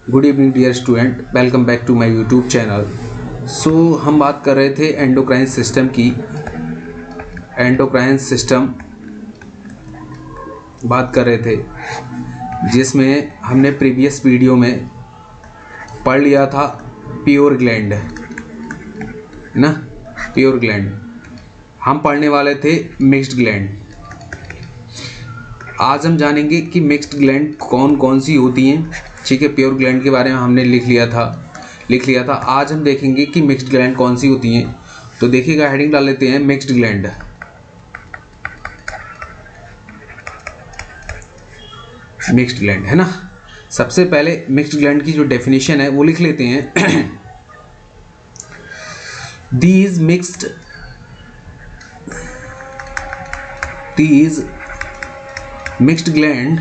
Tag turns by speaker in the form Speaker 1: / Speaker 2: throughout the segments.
Speaker 1: Good evening dear student, welcome back to my YouTube channel. So हम बात कर रहे थे एंडोक्राइन सिस्टम की। एंडोक्राइन सिस्टम बात कर रहे थे जिसमें हमने प्रीवियस वीडियो में पढ़ लिया था प्योर ग्लैंड, ना प्योर ग्लैंड। हम पढ़ने वाले थे मिक्स्ड ग्लैंड। आज हम जानेंगे कि मिक्स्ड ग्लैंड कौन कौन सी होती हैं। ठीक है, प्योर ग्लैंड के बारे में हमने लिख लिया था। आज हम देखेंगे कि मिक्स्ड ग्लैंड कौन सी होती हैं। तो देखिएगा, हेडिंग डाल लेते हैं मिक्स्ड ग्लैंड। मिक्स्ड ग्लैंड है ना। सबसे पहले मिक्स्ड ग्लैंड की जो डेफिनेशन है वो लिख लेते हैं। these mixed gland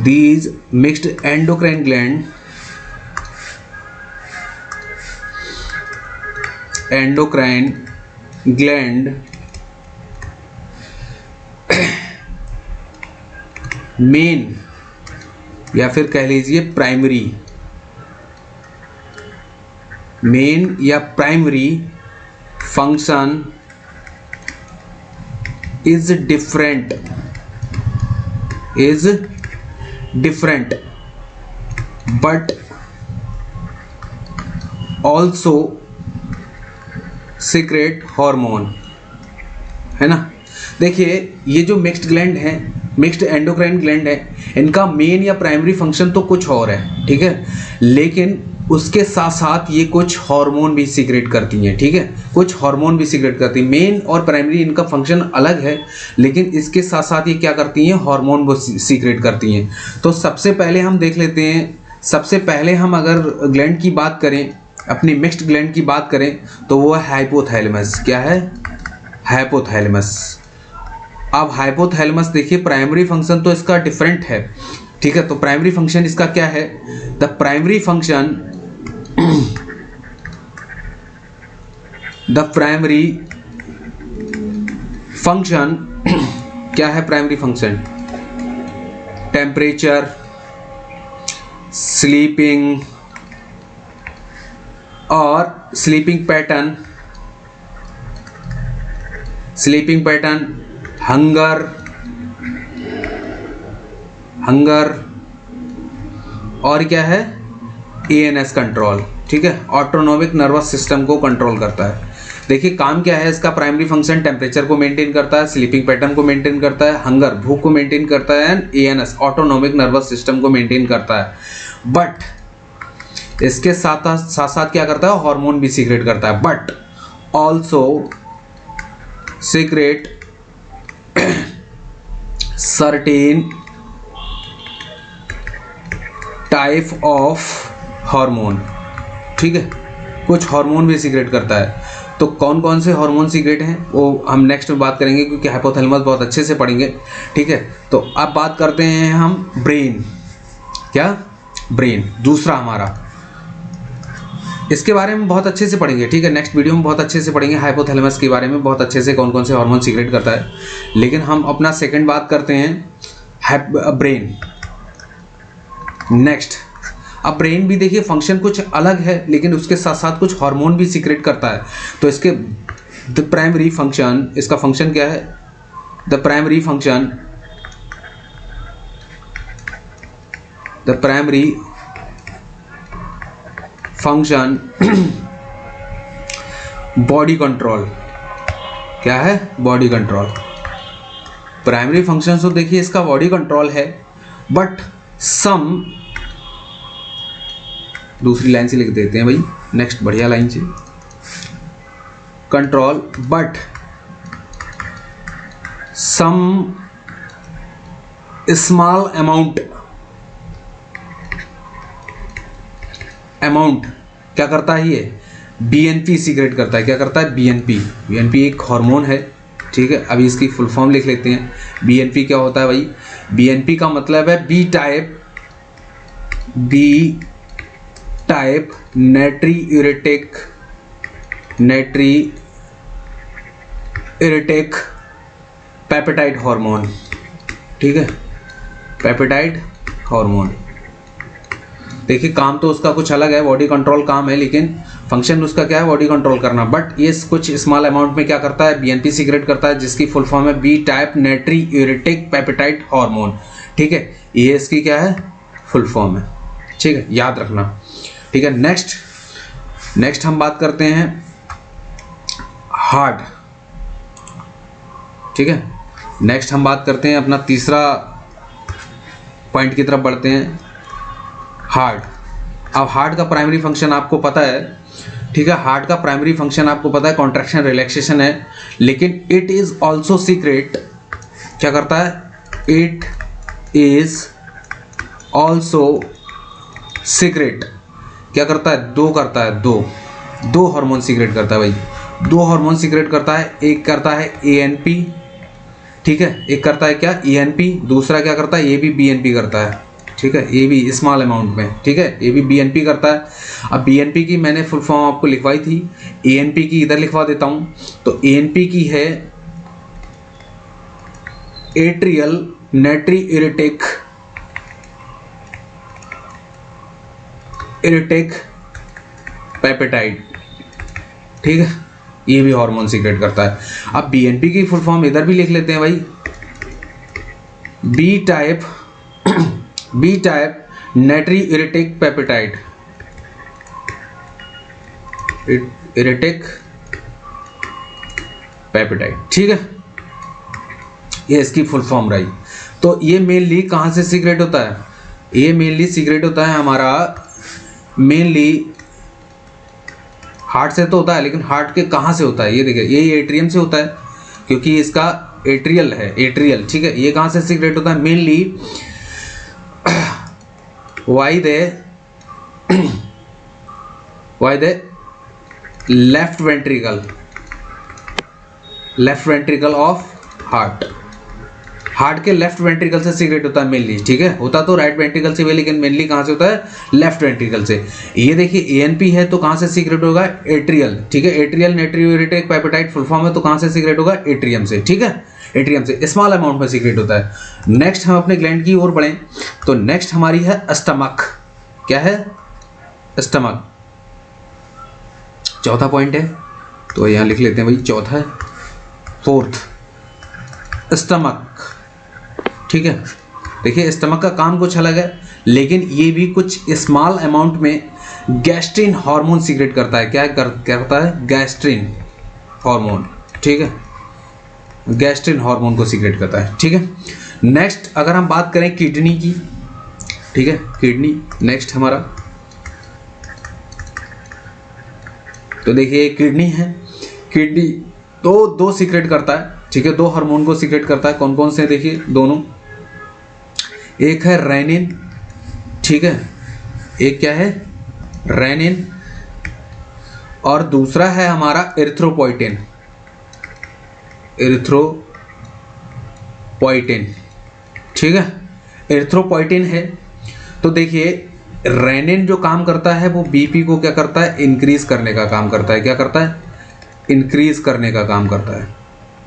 Speaker 1: these mixed endocrine gland main या फिर कह लीजिए प्राइमरी, मेन या primary function is different but also secrete hormone, है ना। देखिए, ये जो मिक्स्ड ग्लैंड है, मिक्स्ड एंडोक्राइन ग्लैंड है, इनका मेन या प्राइमरी फंक्शन तो कुछ और है, ठीक है, लेकिन उसके साथ साथ ये कुछ हार्मोन भी सीक्रेट करती हैं। ठीक है, कुछ हार्मोन भी सीक्रेट करती हैं। मेन और प्राइमरी इनका फंक्शन अलग है, लेकिन इसके साथ साथ ये क्या करती हैं, हार्मोन वो सीक्रेट करती हैं। तो सबसे पहले हम देख लेते हैं। सबसे पहले हम अगर ग्लैंड की बात करें, अपनी मिक्स्ड ग्लैंड की बात करें, तो वो है हाइपोथैलेमस। क्या है? हाइपोथैलेमस। अब हाइपोथैलेमस देखिए, प्राइमरी फंक्शन तो इसका डिफरेंट है, ठीक है। तो प्राइमरी फंक्शन इसका क्या है? द प्राइमरी फंक्शन क्या है? प्राइमरी फंक्शन टेम्परेचर, स्लीपिंग और स्लीपिंग पैटर्न, हंगर और क्या है? ANS control. ठीक है, ऑटोनोमिक नर्वस सिस्टम को कंट्रोल करता है। देखिए, काम क्या है इसका? प्राइमरी फंक्शन टेम्परेचर को मेंटेन करता है, स्लीपिंग पैटर्न को मेंटेन करता है, हंगर भूख को मेंटेन करता है, and ANS autonomic nervous system को मेंटेन करता है। बट इसके साथ साथ क्या करता है? हार्मोन भी सीक्रेट करता है, but also secret certain type of hormone. ठीक है, कुछ हार्मोन भी सीक्रेट करता है। तो कौन कौन से हार्मोन सीक्रेट हैं वो हम नेक्स्ट में बात करेंगे, क्योंकि हाइपोथैलेमस बहुत अच्छे से पढ़ेंगे। ठीक है, तो अब बात करते हैं हम ब्रेन। क्या? ब्रेन दूसरा हमारा, इसके बारे में बहुत अच्छे से पढ़ेंगे। ठीक है, नेक्स्ट वीडियो में बहुत अच्छे से पढ़ेंगे हाइपोथैलेमस के बारे में, बहुत अच्छे से कौन कौन से हार्मोन सीक्रेट करता है। लेकिन हम अपना सेकंड बात करते हैं ब्रेन। नेक्स्ट, अब ब्रेन भी देखिए फंक्शन कुछ अलग है, लेकिन उसके साथ साथ कुछ हार्मोन भी सीक्रेट करता है। तो इसके द प्राइमरी फंक्शन, इसका फंक्शन क्या है? The primary function body control. क्या है? Body control. प्राइमरी फंक्शन तो देखिए इसका बॉडी कंट्रोल है, बट सम, दूसरी लाइन से लिख देते हैं भाई, नेक्स्ट बढ़िया लाइन से, control but some small amount क्या करता है? ये बीएनपी सीक्रेट करता है। क्या करता है? बीएनपी एक हार्मोन है। ठीक है, अभी इसकी फुल फॉर्म लिख लेते हैं। बीएनपी क्या होता है भाई? बीएनपी का मतलब है बी टाइप नाइट्रियूरेटिक पेप्टाइड हार्मोन। ठीक है, पेप्टाइड हार्मोन। देखिए काम तो उसका कुछ अलग है, बॉडी कंट्रोल काम है, लेकिन फंक्शन उसका क्या है, बॉडी कंट्रोल करना। बट ये कुछ स्मॉल अमाउंट में क्या करता है, बीएनपी सीक्रेट करता है, जिसकी फुल फॉर्म है बी टाइप नाइट्रियूरेटिक पेप्टाइड हार्मोन। ठीक है, ये इसकी क्या है, फुल फॉर्म है। ठीक है, याद रखना। ठीक है, नेक्स्ट हम बात करते हैं हार्ट। ठीक है, नेक्स्ट हम बात करते हैं अपना तीसरा पॉइंट की तरफ बढ़ते हैं, हार्ट। अब हार्ट का प्राइमरी फंक्शन आपको पता है। ठीक है, हार्ट का प्राइमरी फंक्शन आपको पता है कॉन्ट्रैक्शन रिलैक्सेशन है, लेकिन इट इज ऑल्सो सीक्रेट। क्या करता है, इट इज ऑल्सो सीक्रेट। क्या करता है, दो हार्मोन सीक्रेट करता है भाई, दो हार्मोन सीक्रेट करता है। एक करता है एएनपी, ठीक है, एक करता है क्या, ईएनपी, दूसरा क्या करता है, ये भी बीएनपी करता है। ठीक है, ये भी स्मॉल अमाउंट में। ठीक है, ये भी बीएनपी करता है। अब बीएनपी की मैंने फुल फॉर्म आपको लिखवाई थी, एएनपी की इधर लिखवा देता हूं। तो एएनपी की है एट्रियल नाइट्रियूरेटिक पेप्टाइड। ठीक है, ये भी हार्मोन सीक्रेट करता है। अब बीएनपी की फुल फॉर्म इधर भी लिख लेते हैं भाई, बी टाइप नाइट्रियूरेटिक पेप्टाइड, पेप्टाइड। ठीक है, ये इसकी फुल फॉर्म रही। तो ये मेनली कहाँ से सीक्रेट होता है, ये मेनली सीक्रेट होता है हमारा मेनली हार्ट से तो होता है, लेकिन हार्ट के कहाँ से होता है, ये देखिए, ये एट्रियम से होता है, क्योंकि इसका एट्रियल है, एट्रियल। ठीक है, ये कहाँ से सीक्रेट होता है, mainly why the left ventricle of heart के लेफ्ट वेंट्रिकल से सीक्रेट होता है मेनली। ठीक है, होता तो राइट वेंट्रिकल से भी, लेकिन मेनली कहाँ से होता है, लेफ्ट वेंट्रिकल से। ये देखिए एएनपी है तो कहाँ से सीक्रेट होगा, एट्रियल। ठीक है, एट्रियल नाइट्रियूरेटिक पेप्टाइड फुल फॉर्म है, तो कहाँ से सीक्रेट होगा, एट्रियम से। ठीक है, एट्रियम से स्मॉल अमाउंट में सीक्रेट होता है। नेक्स्ट हम अपने ग्लैंड की ओर बढ़ें, तो नेक्स्ट हमारी है स्टमक। क्या है, स्टमक, चौथा पॉइंट है, तो यहाँ लिख लेते हैं भाई, चौथा है, फोर्थ, स्टमक। ठीक है, देखिए स्टमक का काम कुछ अलग है, लेकिन ये भी कुछ स्मॉल अमाउंट में गैस्ट्रिन हार्मोन सीक्रेट करता है। क्या करता है, गैस्ट्रिन हार्मोन। ठीक है, गैस्ट्रिन हार्मोन को सीक्रेट करता है। ठीक है, नेक्स्ट अगर हम बात करें किडनी की, ठीक है, किडनी नेक्स्ट हमारा, तो देखिए किडनी है, किडनी तो दो सीक्रेट करता है। ठीक है, दो हार्मोन को सीक्रेट करता है। कौन कौन से, देखिए दोनों, एक है रेनिन। ठीक है, एक क्या है, रेनिन, और दूसरा है हमारा एरिथ्रोपोइटिन। ठीक है, एरिथ्रोपोइटिन है। तो देखिए रेनिन जो काम करता है वो बीपी को क्या करता है, इंक्रीज करने का काम करता है। क्या करता है, इंक्रीज करने का काम करता है।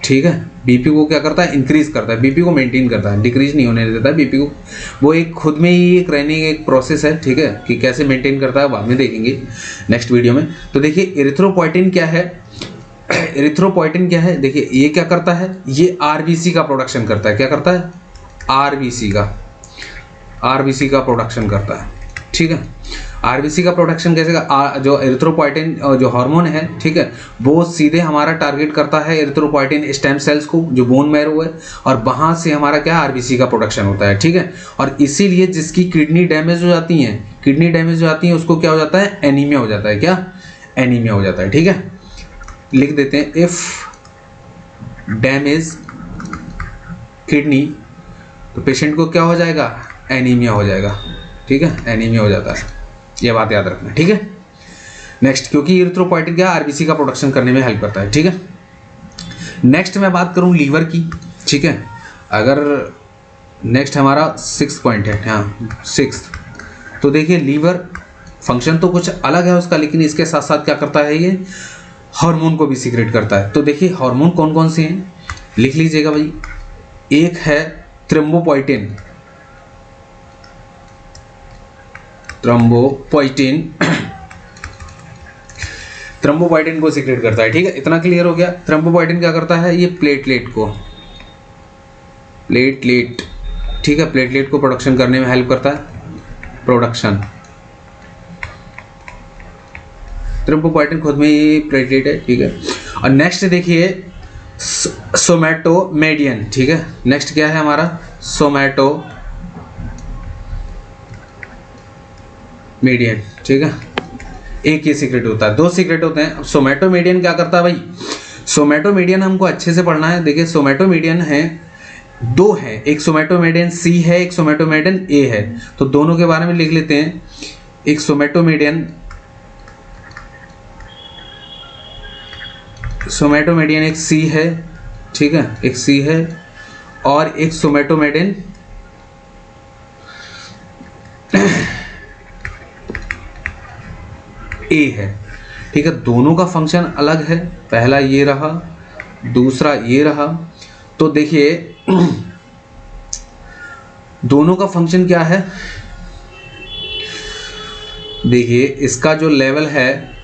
Speaker 1: ठीक है, बीपी को क्या करता है, इंक्रीज करता है, बीपी को मेंटेन करता है, डिक्रीज नहीं होने देता है बीपी को। वो एक खुद में ही एक रनिंग एक प्रोसेस है। ठीक है, कि कैसे मेंटेन करता है बाद में देखेंगे नेक्स्ट वीडियो में। तो देखिए एरिथ्रोपोइटिन क्या है, एरिथ्रोपोइटिन क्या है, देखिए ये क्या करता है, ये आरबीसी का प्रोडक्शन करता है। क्या करता है, आरबीसी का प्रोडक्शन करता है। ठीक है, आरबीसी का प्रोडक्शन कैसे का, जो एरिथ्रोपोइटिन जो हार्मोन है, ठीक है, वो सीधे हमारा टारगेट करता है एरिथ्रोपोइटिन स्टेम सेल्स को, जो बोन मैरो है, और वहां से हमारा क्या, आरबीसी का प्रोडक्शन होता है। ठीक है, और इसीलिए जिसकी किडनी डैमेज हो जाती है, उसको क्या हो जाता है, एनीमिया हो जाता है। क्या, एनीमिया हो जाता है। ठीक है, लिख देते हैं, इफ डैमेज किडनी, तो पेशेंट को क्या हो जाएगा, एनीमिया हो जाएगा। ठीक है, एनीमिया हो जाता है, ये बात याद रखना। ठीक है, नेक्स्ट, क्योंकि एरिथ्रोपोइटिन क्या, आरबीसी का प्रोडक्शन करने में हेल्प करता है। ठीक है, नेक्स्ट मैं बात करूं लीवर की। ठीक है, अगर नेक्स्ट हमारा 6 पॉइंट है, हाँ 6, तो देखिए लीवर फंक्शन तो कुछ अलग है उसका, लेकिन इसके साथ साथ क्या करता है, ये हार्मोन को भी सीक्रेट करता है। तो देखिए हार्मोन कौन कौन से हैं, लिख लीजिएगा भाई। एक है थ्रोम्बोपोइटिन, थ्रोम्बोपोइटिन थ्रोम्बोपोइटिन को सीक्रेट करता है। ठीक है, इतना क्लियर हो गया। थ्रोम्बोपोइटिन क्या करता है, ये प्लेटलेट, ठीक है, प्लेटलेट को प्रोडक्शन करने में हेल्प करता है, प्रोडक्शन। थ्रोम्बोपोइटिन खुद में ही प्लेटलेट है। ठीक है, और नेक्स्ट देखिए सोमैटोमेडियन। ठीक है, नेक्स्ट क्या है हमारा, सोमैटोमेडियन। ठीक है, एक ही सीक्रेट होता है, दो सीक्रेट होते हैं। सोमैटोमेडियन क्या करता है भाई, सोमैटोमेडियन हमको अच्छे से पढ़ना है। देखिए सोमैटोमेडियन है, दो है, एक सोमैटोमेडियन सी है, एक सोमैटोमेडियन ए है। तो दोनों के बारे में लिख लेते हैं। एक सोमैटोमेडियन एक सी है, ठीक है, एक सी है, और एक सोमैटोमेडियन ए है। ठीक है, दोनों का फंक्शन अलग है, पहला ये रहा, दूसरा ये रहा। तो देखिए दोनों का फंक्शन क्या है, देखिए इसका जो लेवल है,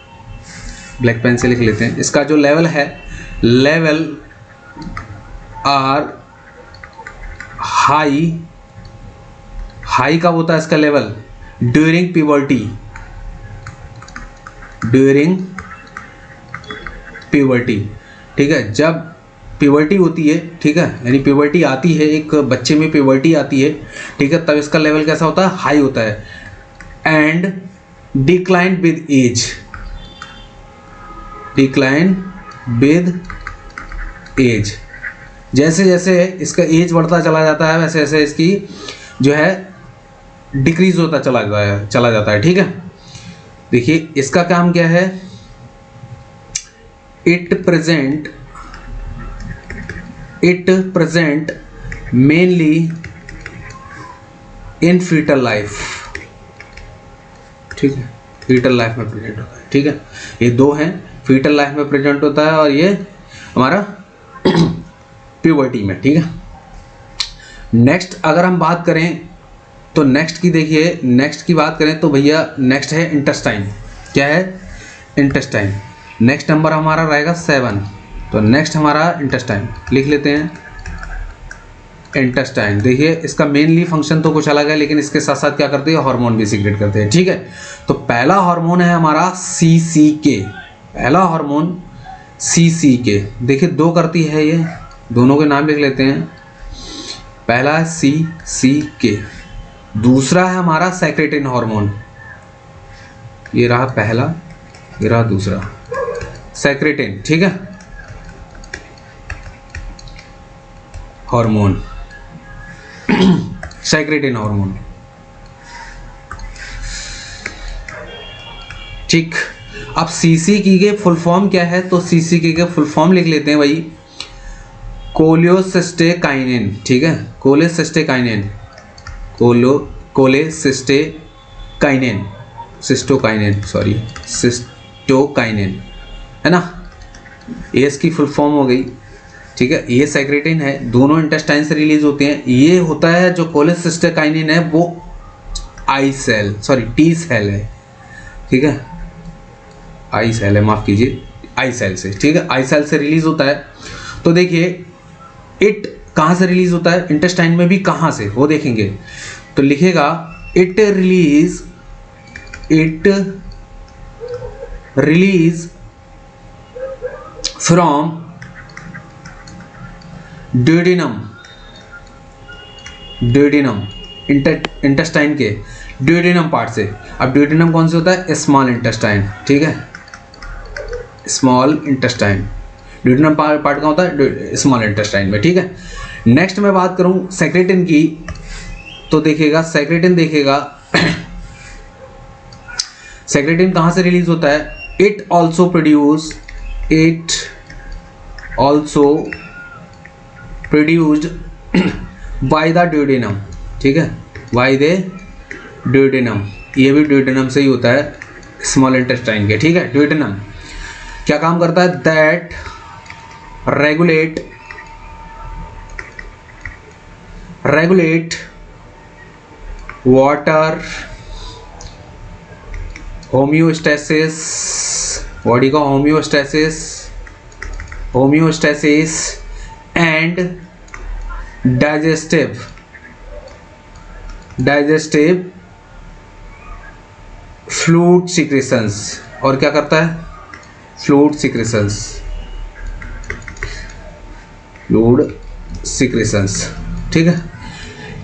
Speaker 1: ब्लैक पेन से लिख लेते हैं, इसका जो लेवल है, लेवल आर हाई कब होता है इसका लेवल, ड्यूरिंग प्यूबर्टी। ठीक है, जब प्यूबर्टी होती है, ठीक है, यानी प्यूबर्टी आती है, एक बच्चे में प्यूबर्टी आती है, ठीक है, तब इसका लेवल कैसा होता है, हाई होता है। एंड डिक्लाइन विद एज, जैसे जैसे इसका एज बढ़ता चला जाता है, वैसे वैसे इसकी जो है डिक्रीज होता चला जाता है। ठीक है, देखिए इसका काम क्या है, it present mainly in fetal life. ठीक है, फीटल लाइफ में प्रेजेंट होता है। ठीक है, ये दो हैं, फीटल लाइफ में प्रेजेंट होता है और ये हमारा प्यूबर्टी में। ठीक है, नेक्स्ट अगर हम बात करें तो नेक्स्ट की बात करें तो भैया नेक्स्ट है इंटेस्टाइन। क्या है, इंटेस्टाइन। नेक्स्ट नंबर हमारा रहेगा 7। तो नेक्स्ट हमारा इंटेस्टाइन लिख लेते हैं, इंटेस्टाइन। देखिए इसका मेनली फंक्शन तो कुछ अलग है, लेकिन इसके साथ साथ क्या करते हैं, हार्मोन भी सीक्रेट करते हैं। ठीक है, तो पहला हार्मोन है हमारा CCK, पहला हार्मोन CCK। देखिए दो करती है, ये दोनों के नाम लिख लेते हैं। पहला है CCK, दूसरा है हमारा सेक्रेटिन हार्मोन। ये रहा पहला, ये रहा दूसरा, सेक्रेटिन। ठीक है, हार्मोन सेक्रेटिन हार्मोन। ठीक, अब CCK के फुल फॉर्म क्या है, तो CCK के फुल फॉर्म लिख लेते हैं भाई, कोलियोसिस्टेकाइनिन। ठीक है, कोलियोसिस्टेकाइनिन, सिस्टोकाइनिन है ना, ये इसकी फुल फॉर्म हो गई। ठीक है, ये सेक्रेटिन है, दोनों इंटेस्टाइन से रिलीज होते हैं। ये होता है जो कोलियोसिस्टेकाइनिन है, वो टी सेल है। ठीक है, आई सेल है, माफ कीजिए, आई सेल से। ठीक है, आई सेल से रिलीज होता है। तो देखिए इट कहाँ से रिलीज होता है, इंटेस्टाइन में भी कहाँ से, वो देखेंगे। तो लिखेगा it release from duodenum, intestine के ड्यूडेनम पार्ट से। अब ड्यूडेनम कौन से होता है, स्मॉल इंटेस्टाइन। ठीक है, स्मॉल इंटेस्टाइन, ड्यूडेनम पार्ट का होता है स्मॉल इंटेस्टाइन में। ठीक है, नेक्स्ट मैं बात करूं सेक्रेटिन की, तो देखिएगा सेक्रेटिन कहाँ से रिलीज होता है, it also produced by the duodenum. ठीक है, बाय द ड्यूडेनम, ये भी ड्यूडेनम से ही होता है, स्मॉल इंटेस्टाइन के। ठीक है, ड्यूडेनम क्या काम करता है, that regulate water homeostasis, body का homeostasis and digestive fluid secretions. और क्या करता है? फ्लूइड सिक्रेशंस, ठीक है।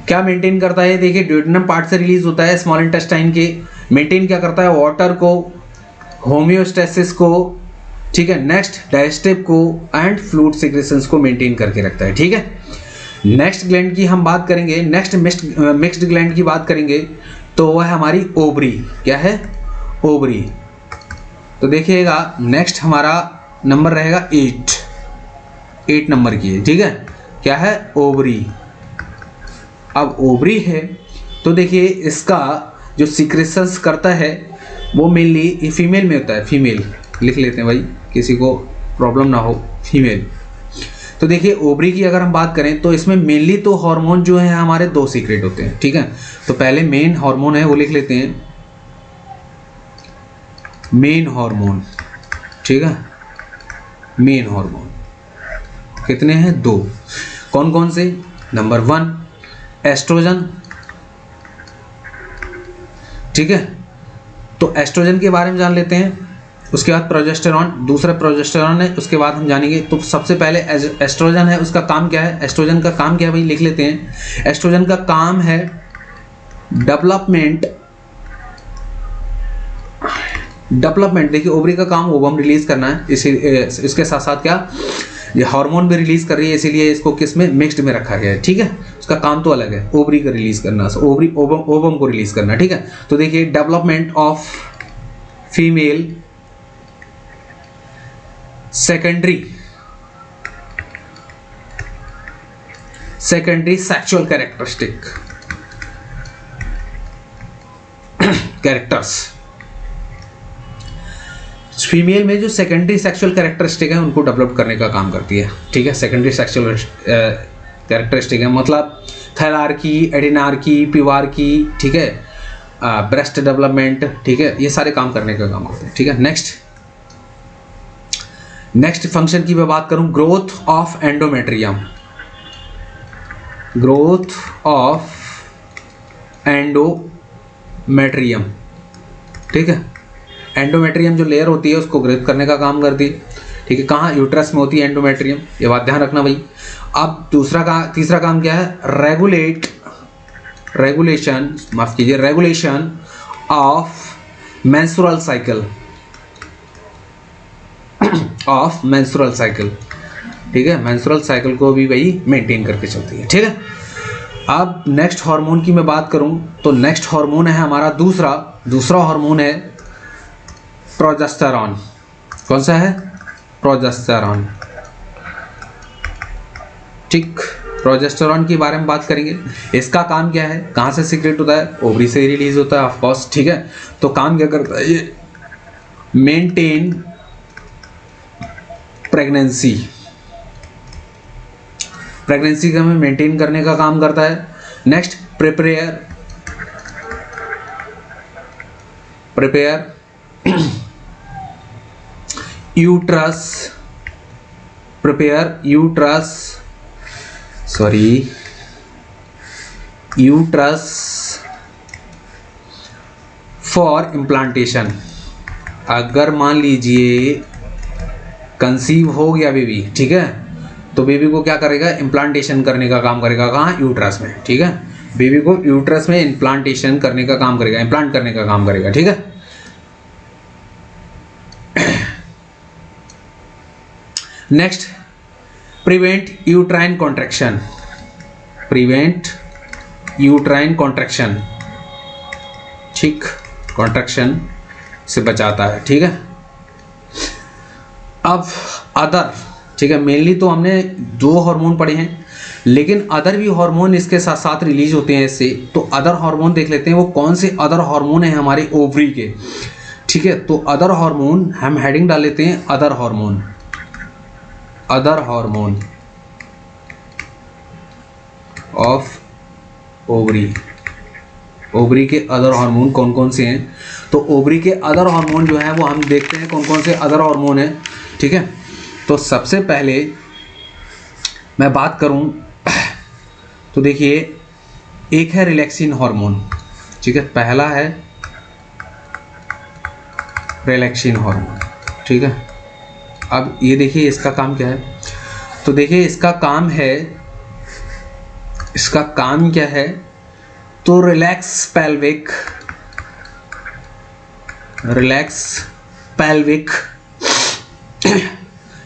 Speaker 1: क्या मेंटेन करता है? देखिए ड्यूडेनम पार्ट से रिलीज होता है स्मॉल इंटेस्टाइन के। मेंटेन क्या करता है? वाटर को, होम्योस्टेसिस को, ठीक है, नेक्स्ट डाइजेस्टिव को एंड फ्लूइड सिक्रेशंस को मेंटेन करके रखता है, ठीक है। नेक्स्ट ग्लैंड की हम बात करेंगे, नेक्स्ट मिक्स्ड ग्लैंड की बात करेंगे तो वह है हमारी ओवरी। क्या है? ओवरी। तो देखिएगा नेक्स्ट हमारा नंबर रहेगा 8 नंबर की है, ठीक है। क्या है? ओवरी। अब ओवरी है तो देखिए इसका जो सिक्रेशंस करता है वो मेनली फीमेल में होता है। फीमेल लिख लेते हैं भाई, किसी को प्रॉब्लम ना हो, फीमेल। तो देखिए ओवरी की अगर हम बात करें तो इसमें मेनली तो हार्मोन जो है हमारे 2 सीक्रेट होते हैं, ठीक है। तो पहले मेन हार्मोन है वो लिख लेते हैं, मेन हार्मोन, ठीक है। मेन हार्मोन कितने हैं? 2। कौन कौन से? नंबर 1 एस्ट्रोजन, ठीक है। तो एस्ट्रोजन के बारे में जान लेते हैं, उसके बाद प्रोजेस्टेरॉन, दूसरा प्रोजेस्टेरॉन है, उसके बाद हम जानेंगे। तो सबसे पहले एस्ट्रोजन है, उसका काम क्या है? एस्ट्रोजन का काम क्या है भाई? लिख लेते हैं। एस्ट्रोजन का काम है डेवलपमेंट। देखिए ओवरी का काम ओवम रिलीज करना है, इसके साथ साथ क्या ये हार्मोन भी रिलीज कर रही है, इसीलिए इसको किस में? मिक्स्ड में रखा गया है, ठीक है। उसका काम तो अलग है, ओवरी का रिलीज करना, ओवरी ओवम को रिलीज करना, ठीक है। तो देखिए development of female secondary sexual characters. Female में जो सेकेंडरी सेक्सुअल कैरेक्टरिस्टिक है उनको डेवलप करने का काम करती है, ठीक है। सेकेंडरी सेक्सुअल कैरेक्टरिस्टिक है मतलब थैलार्की, एडिनार्की, पिवार्की, ठीक है, ब्रेस्ट डेवलपमेंट, ठीक है, ये सारे काम करने का काम करते हैं, ठीक है। नेक्स्ट फंक्शन की मैं बात करूं, ग्रोथ ऑफ एंडोमेट्रियम। ठीक है। एंडोमेट्रियम जो लेयर होती है उसको ग्रोथ करने का काम करती है, ठीक है। कहाँ? यूट्रस में होती है एंडोमेट्रियम, ये बात ध्यान रखना भाई। अब तीसरा काम क्या है? रेगुलेशन ऑफ मेंस्ट्रुअल साइकिल, ठीक है। मेंस्ट्रुअल साइकिल को भी भाई मेंटेन करके चलती है, ठीक है। अब नेक्स्ट हार्मोन की मैं बात करूं तो नेक्स्ट हार्मोन है हमारा दूसरा हार्मोन है प्रोजेस्टेरॉन। कौन सा है? प्रोजेस्टेरॉन, ठीक। प्रोजेस्टेरॉन के बारे में बात करेंगे। इसका काम क्या है? कहाँ से सीक्रेट होता है? ओवरी से रिलीज होता है ऑफ कोर्स, ठीक है। तो काम क्या करता है ये? मेंटेन प्रेगनेंसी का हमें मेंटेन करने का काम करता है। Next prepare uterus for implantation. अगर मान लीजिए कंसीव हो गया बेबी, ठीक है, तो बेबी को क्या करेगा? इम्प्लांटेशन करने का काम करेगा। कहाँ? यूट्रस में, ठीक है। बेबी को यूट्रस में इम्प्लांटेशन करने का काम करेगा, इम्प्लांट करने का काम करेगा, ठीक है। नेक्स्ट प्रिवेंट यूट्राइन कॉन्ट्रैक्शन, ठीक, कॉन्ट्रैक्शन से बचाता है, ठीक है। अब अदर, ठीक है, मेनली तो हमने 2 हार्मोन पढ़े हैं, लेकिन अदर भी हार्मोन इसके साथ साथ रिलीज होते हैं इससे। तो अदर हार्मोन देख लेते हैं, वो कौन से अदर हार्मोन है हमारे ओवरी के, ठीक है। तो अदर हार्मोन हम हेडिंग डाल लेते हैं, other hormone of ovary, ovary के अदर हार्मोन कौन कौन से हैं? तो ओवरी के अदर हार्मोन जो है वो हम देखते हैं कौन कौन से अदर हार्मोन हैं, ठीक है। तो सबसे पहले मैं बात करूं तो देखिए एक है रिलैक्सिन हार्मोन, ठीक है, पहला है रिलैक्सिन हार्मोन, ठीक है। अब ये देखिए इसका काम क्या है, तो देखिए इसका काम क्या है, तो relax pelvic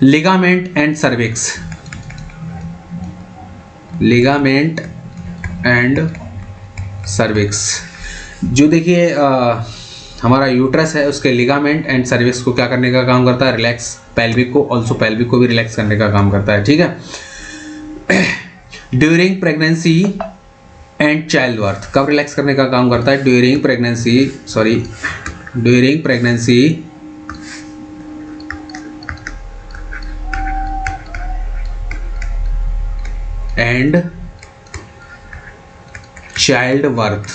Speaker 1: ligament and cervix, जो देखिए हमारा यूट्रस है उसके लिगामेंट एंड सर्विक्स को क्या करने का काम करता है, रिलैक्स, पैल्विक को भी रिलैक्स करने का काम करता है, ठीक है। During pregnancy and child birth, कब रिलैक्स करने का काम करता है, during pregnancy and child birth.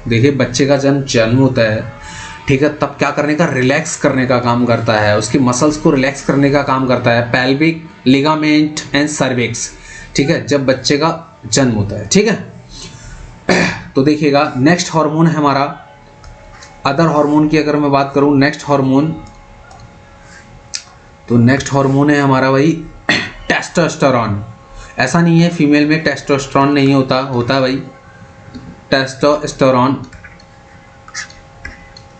Speaker 1: देखिए बच्चे का जन्म होता है, ठीक है, तब क्या करने का, रिलैक्स करने का काम करता है, उसकी मसल्स को रिलैक्स करने का काम करता है, पैल्विक लिगामेंट एंड सर्विक्स, ठीक है, जब बच्चे का जन्म होता है, ठीक है। तो देखिएगा नेक्स्ट हार्मोन है हमारा, अदर हार्मोन की अगर मैं बात करूं, नेक्स्ट हार्मोन है हमारा भाई टेस्टोस्टेरोन। ऐसा नहीं है फीमेल में टेस्टोस्टेरोन नहीं होता है भाई, टेस्टोस्टेरोन,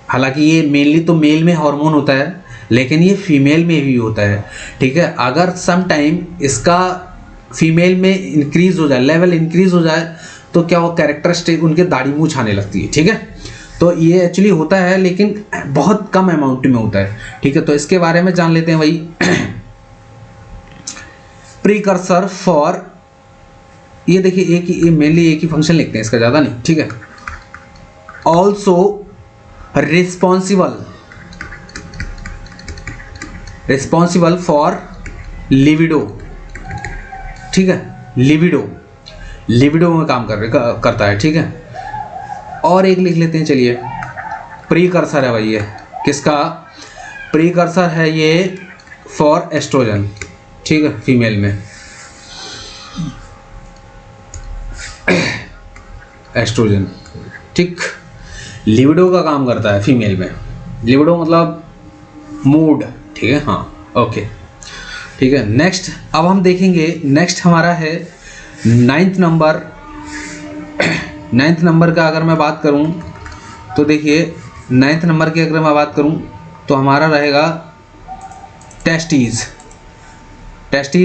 Speaker 1: हालांकि ये मेनली तो मेल में हार्मोन होता है, लेकिन ये फीमेल में भी होता है, ठीक है। अगर सम टाइम इसका फीमेल में इंक्रीज हो जाए, लेवल इंक्रीज हो जाए, तो क्या वो कैरेक्टरिस्टिक उनके दाढ़ी मूंछ आने लगती है, ठीक है। तो ये एक्चुअली होता है लेकिन बहुत कम अमाउंट में होता है, ठीक है। तो इसके बारे में जान लेते हैं भाई। प्रीकर्सर फॉर, ये देखिए मेनली एक ही फंक्शन लिखते हैं इसका, ज़्यादा नहीं, ठीक है। ऑल्सो रिस्पॉन्सिबल फॉर लिबिडो, ठीक है, लिबिडो में काम करता है, ठीक है। और एक लिख लेते हैं, चलिए, प्रीकर्सर है भाई, ये किसका प्रीकर्सर है, ये फॉर एस्ट्रोजन, ठीक है, फीमेल में एस्ट्रोजन, ठीक, लिबिडो का काम करता है फीमेल में, लिबिडो मतलब मूड, ठीक है, हाँ, ओके, ठीक है। नेक्स्ट अब हम देखेंगे, नेक्स्ट हमारा है नाइन्थ नंबर का अगर मैं बात करूं तो देखिए नाइन्थ नंबर की अगर मैं बात करूं तो हमारा रहेगा टेस्टीज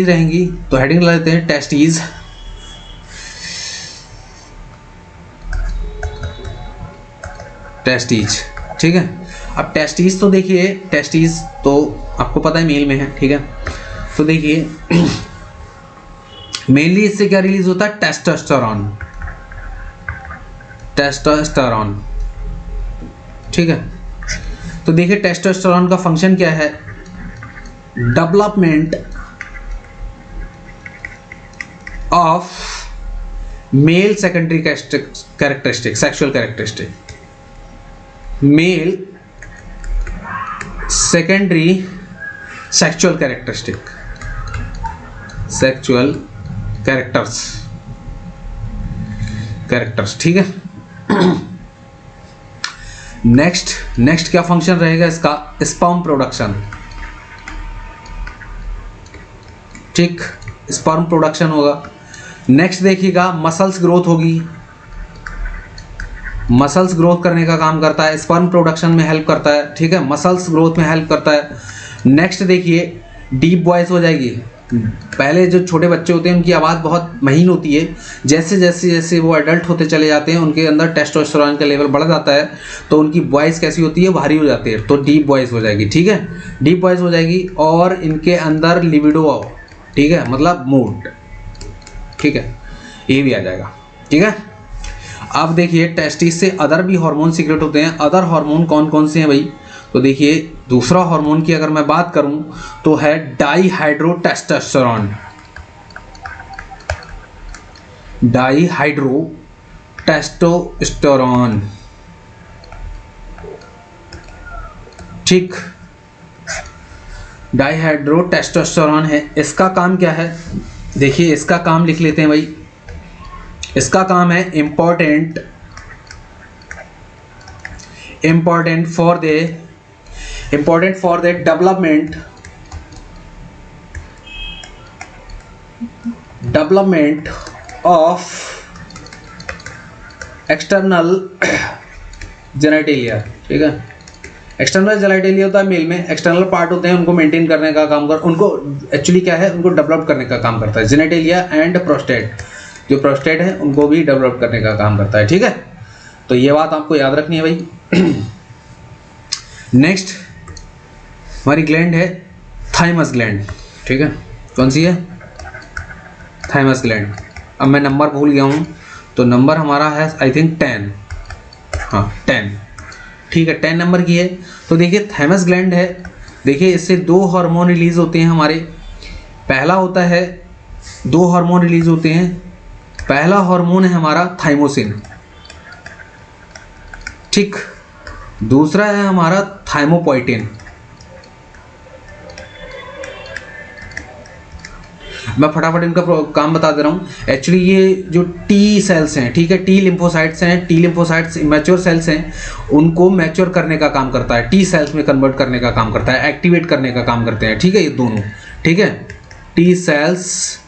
Speaker 1: रहेंगी, तो हेडिंग ला लेते हैं टेस्टीज, ठीक है। अब टेस्टीज तो देखिए, टेस्टीज तो आपको पता है मेल में है, ठीक है। तो देखिए मेनली इससे क्या रिलीज होता है, टेस्टोस्टेरोन, ठीक है। तो देखिए टेस्टोस्टेरोन का फंक्शन क्या है, development of male secondary characteristic, sexual characteristic, male secondary sexual characters, ठीक है। नेक्स्ट क्या फंक्शन रहेगा इसका, स्पर्म प्रोडक्शन, ठीक, स्पर्म प्रोडक्शन होगा। नेक्स्ट देखिएगा मसल्स ग्रोथ होगी, मसल्स ग्रोथ करने का काम करता है, स्पर्म प्रोडक्शन में हेल्प करता है, ठीक है, मसल्स ग्रोथ में हेल्प करता है। नेक्स्ट देखिए डीप वॉइस हो जाएगी, पहले जो छोटे बच्चे होते हैं उनकी आवाज़ बहुत महीन होती है, जैसे वो एडल्ट होते चले जाते हैं उनके अंदर टेस्टोस्टेरोन का लेवल बढ़ जाता है, तो उनकी वॉइस कैसी होती है, भारी हो जाती है, तो डीप वॉइस हो जाएगी, ठीक है, डीप वॉइस हो जाएगी। और इनके अंदर लिबिडो, ठीक है, मतलब मूड, ठीक है, ये भी आ जाएगा, ठीक है। अब देखिए टेस्टिस से अदर भी हार्मोन सीक्रेट होते हैं, अदर हार्मोन कौन कौन से हैं भाई, तो देखिए दूसरा हार्मोन की अगर मैं बात करूं तो है डाईहाइड्रोटेस्टोस्टेरोन, टेस्टोस्टेरोन, ठीक, डाइहाइड्रो टेस्टोस्टेरोन है। इसका काम क्या है, देखिए इसका काम लिख लेते हैं भाई। इसका काम है important for the development of external genitalia, ठीक है। एक्सटर्नल जेनेटिलिया होता है मेल में, एक्सटर्नल पार्ट होते हैं, उनको मेंटेन करने का काम उनको एक्चुअली क्या है, उनको डेवलप करने का काम करता है। जेनेटिलिया एंड प्रोस्टेट, जो प्रोस्टेट है उनको भी डेवलप करने का काम करता है, ठीक है। तो ये बात आपको याद रखनी है भाई। नेक्स्ट हमारी ग्लैंड है थाइमस ग्लैंड, ठीक है। कौन सी है, थाइमस ग्लैंड। अब मैं नंबर भूल गया हूँ, तो नंबर हमारा है आई थिंक 10, हाँ 10, ठीक है, 10 नंबर की है। तो देखिए थाइमस ग्लैंड है, देखिए इससे 2 हार्मोन रिलीज होते हैं हमारे। पहला होता है, 2 हार्मोन रिलीज होते हैं। पहला हार्मोन है हमारा थाइमोसिन, ठीक। दूसरा है हमारा थाइमोपोइटिन। मैं फटाफट इनका काम बता दे रहा हूँ। एक्चुअली ये जो टी सेल्स हैं, ठीक है, टी लिम्फोसाइट्स हैं, टी लिम्फोसाइट्स मैच्योर सेल्स हैं, उनको मैच्योर करने का काम करता है, टी सेल्स में कन्वर्ट करने का काम करता है, एक्टिवेट करने का काम करते हैं, ठीक है, ये दोनों, ठीक है। टी सेल्स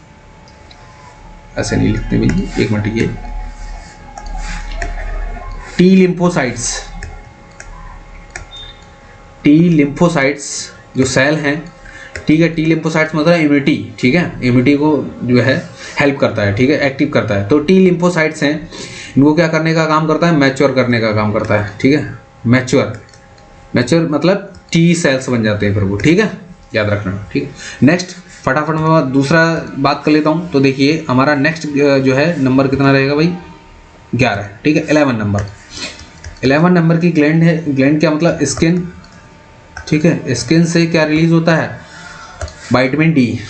Speaker 1: ऐसे नहीं लिखते भाई, एक मिनट, ये टी लिम्फोसाइट्स जो सेल हैं, ठीक है, टी लिम्फोसाइट्स मतलब इम्यूनिटी, ठीक है, इम्यूनिटी को जो है हेल्प करता है, ठीक है, एक्टिव करता है। तो टी लिम्फोसाइट्स हैं, इनको क्या करने का काम करता है, मैच्योर करने का काम करता है, ठीक है। मैच्योर मतलब टी सेल्स बन जाते हैं फिर वो, ठीक है, याद रखना, ठीक है। नेक्स्ट फटाफट मैं दूसरा बात कर लेता हूँ। तो देखिए हमारा नेक्स्ट जो है नंबर कितना रहेगा भाई, 11, ठीक है। 11 नंबर की ग्लैंड है। ग्लैंड क्या मतलब, स्किन, ठीक है। स्किन से क्या रिलीज होता है, विटामिन डी।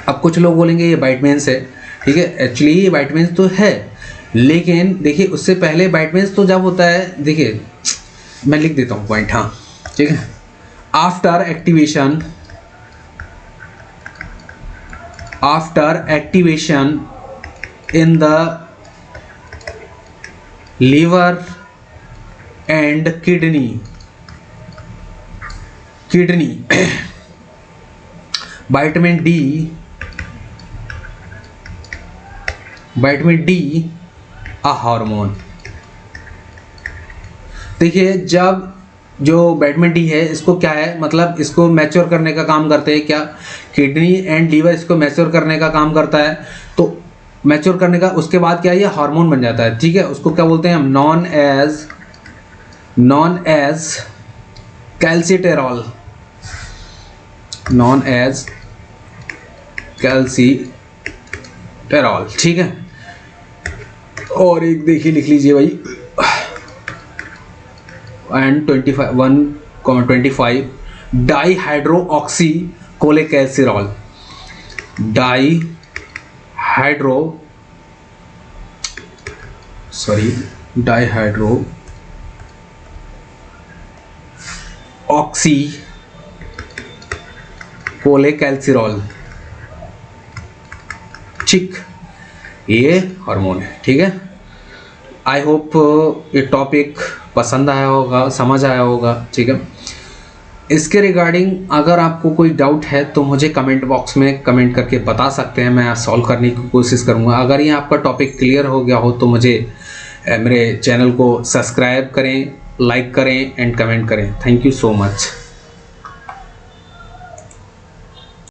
Speaker 1: अब कुछ लोग बोलेंगे ये विटामिन्स है, ठीक है, एक्चुअली ये विटामिन्स तो है, लेकिन देखिए उससे पहले विटामिन्स तो जब होता है, देखिए मैं लिख देता हूँ पॉइंट, हाँ, ठीक है। After activation in the liver and kidney vitamin D a hormone. देखिए जब जो विटामिन डी है, इसको क्या है मतलब, इसको मैच्योर करने का काम करते हैं, क्या, किडनी एंड लीवर इसको मैच्योर करने का काम करता है। तो मैच्योर करने का उसके बाद क्या है, ये हार्मोन बन जाता है, ठीक है। उसको क्या बोलते हैं हम, नॉन एज कैल्सिटेरॉल, ठीक है। और एक देखिए लिख लीजिए भाई, एंड 1,25 डाईहाइड्रोऑक्सी कोलेकैल्सिरॉल, डाईहाइड्रोऑक्सी कोलेकैल्सिरॉल, ठीक, ये हार्मोन है, ठीक है। आई होप ये टॉपिक पसंद आया होगा, समझ आया होगा, ठीक है। इसके रिगार्डिंग अगर आपको कोई डाउट है तो मुझे कमेंट बॉक्स में कमेंट करके बता सकते हैं, मैं सॉल्व करने की कोशिश करूंगा। अगर ये आपका टॉपिक क्लियर हो गया हो तो मुझे मेरे चैनल को सब्सक्राइब करें, लाइक करें एंड कमेंट करें। Thank you so much.